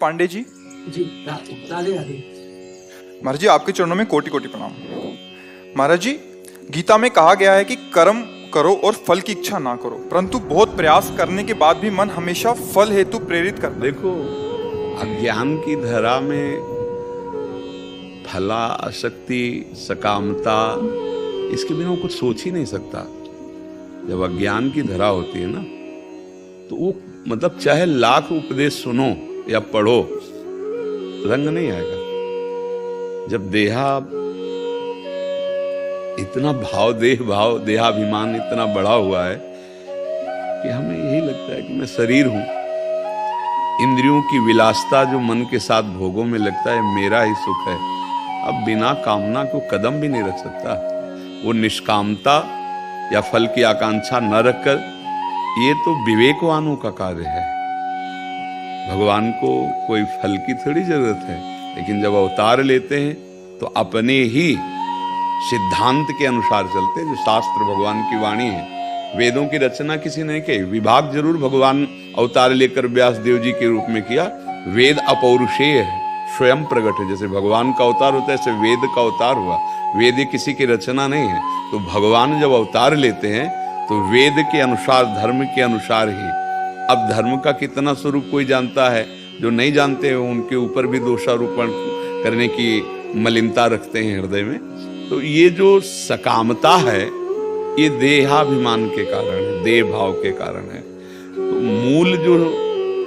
पांडे जी। जी राधे राधे। महाराज जी, आपके चरणों में कोटि कोटि प्रणाम। महाराज जी, गीता में कहा गया है कि कर्म करो और फल की इच्छा ना करो, परंतु बहुत प्रयास करने के बाद भी मन हमेशा फल हेतु प्रेरित करता है। देखो, अज्ञान की धरा में फला आसक्ति, सकामता, इसके बिना वो कुछ सोच ही नहीं सकता। जब अज्ञान की धरा होती है ना, तो वो मतलब चाहे लाख उपदेश सुनो या पढ़ो, रंग नहीं आएगा। जब इतना देहाभिमान इतना बढ़ा हुआ है कि हमें यही लगता है कि मैं शरीर हूं। इंद्रियों की विलासता जो मन के साथ भोगों में लगता है मेरा ही सुख है, अब बिना कामना को कदम भी नहीं रख सकता। वो निष्कामता या फल की आकांक्षा न रखकर, ये तो विवेकवानों का कार्य है। भगवान को कोई फल की थोड़ी जरूरत है, लेकिन जब अवतार लेते हैं तो अपने ही सिद्धांत के अनुसार चलते हैं, जो शास्त्र भगवान की वाणी है। वेदों की रचना किसी ने की, विभाग जरूर भगवान अवतार लेकर व्यास देव जी के रूप में किया। वेद अपौरुषेय है, स्वयं प्रकट है। जैसे भगवान का अवतार होता है, ऐसे वेद का अवतार हुआ। वेद ये किसी की रचना नहीं है। तो भगवान जब अवतार लेते हैं तो वेद के अनुसार, धर्म के अनुसार ही। अब धर्म का कितना स्वरूप कोई जानता है, जो नहीं जानते हैं उनके ऊपर भी दोषारोपण करने की मलिनता रखते हैं हृदय में। तो ये जो सकामता है, ये देहाभिमान के कारण है, देह भाव के कारण है। तो मूल जो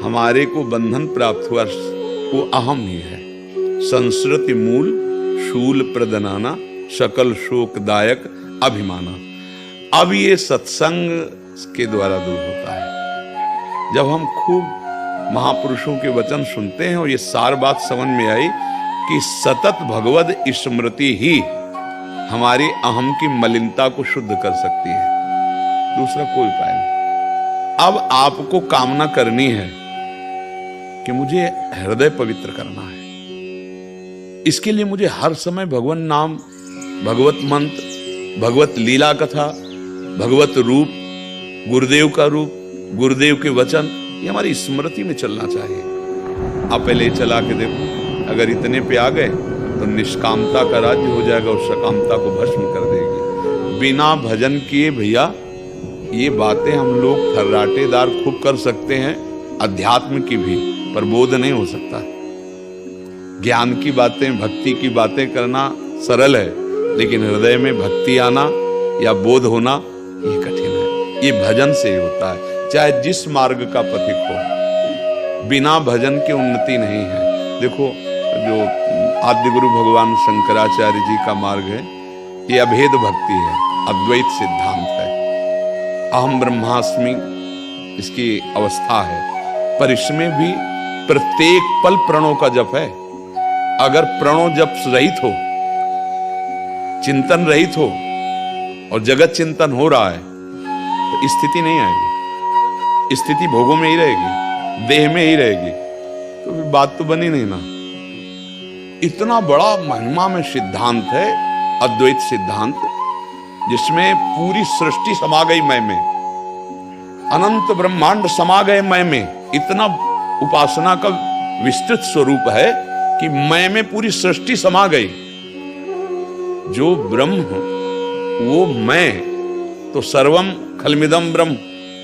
हमारे को बंधन प्राप्त हुआ वो अहम ही है। संस्कृति मूल शूल प्रदनाना, सकल शोकदायक अभिमाना। अब ये सत्संग के द्वारा दूर होता है। जब हम खूब महापुरुषों के वचन सुनते हैं और ये सार बात समझ में आई कि सतत भगवद स्मृति ही हमारी अहम की मलिनता को शुद्ध कर सकती है, दूसरा कोई उपाय नहीं। अब आपको कामना करनी है कि मुझे हृदय पवित्र करना है। इसके लिए मुझे हर समय भगवान नाम, भगवत मंत्र, भगवत लीला कथा, भगवत रूप, गुरुदेव का रूप, गुरुदेव के वचन, ये हमारी स्मृति में चलना चाहिए। आप पहले चला के देखो, अगर इतने पे आ गए तो निष्कामता का राज्य हो जाएगा और सकामता को भस्म कर देगी। बिना भजन किए भैया, ये बातें हम लोग फर्राटेदार खूब कर सकते हैं, अध्यात्म की भी, पर बोध नहीं हो सकता। ज्ञान की बातें, भक्ति की बातें करना सरल है, लेकिन हृदय में भक्ति आना या बोध होना ये कठिन है। ये भजन से ही होता है, चाहे जिस मार्ग का पथिक हो। बिना भजन के उन्नति नहीं है। देखो, जो आद्य गुरु भगवान शंकराचार्य जी का मार्ग है, ये अभेद भक्ति है, अद्वैत सिद्धांत है। अहम ब्रह्मास्मि इसकी अवस्था है, पर इसमें भी प्रत्येक पल प्रणव का जप है। अगर प्रणव जप रहित हो, चिंतन रहित हो और जगत चिंतन हो रहा है, तो स्थिति नहीं आएगी। स्थिति भोगों में ही रहेगी, देह में ही रहेगी, तो फिर बात तो बनी नहीं ना। इतना बड़ा महिमा में सिद्धांत है अद्वैत सिद्धांत, जिसमें पूरी सृष्टि समा गई मैं में, अनंत ब्रह्मांड समा गए मैं में। इतना उपासना का विस्तृत स्वरूप है कि मैं में पूरी सृष्टि समा गई। जो ब्रह्म वो मैं, तो सर्वम खलमिदम ब्रह्म,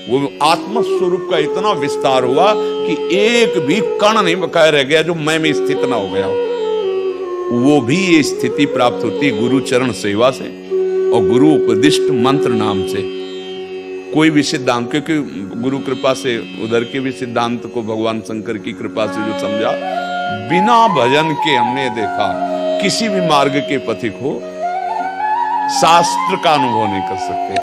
वो आत्म स्वरूप का इतना विस्तार हुआ कि एक भी कण नहीं बकाया रह गया जो मैं में स्थित ना हो गया हो। वो भी ये स्थिति प्राप्त होती गुरु चरण सेवा से और गुरु उपदिष्ट मंत्र नाम से। कोई भी सिद्धांत, क्योंकि गुरु कृपा से, उधर के भी सिद्धांत को भगवान शंकर की कृपा से जो समझा, बिना भजन के हमने देखा किसी भी मार्ग के पथिक हो, शास्त्र का अनुभव नहीं कर सकते।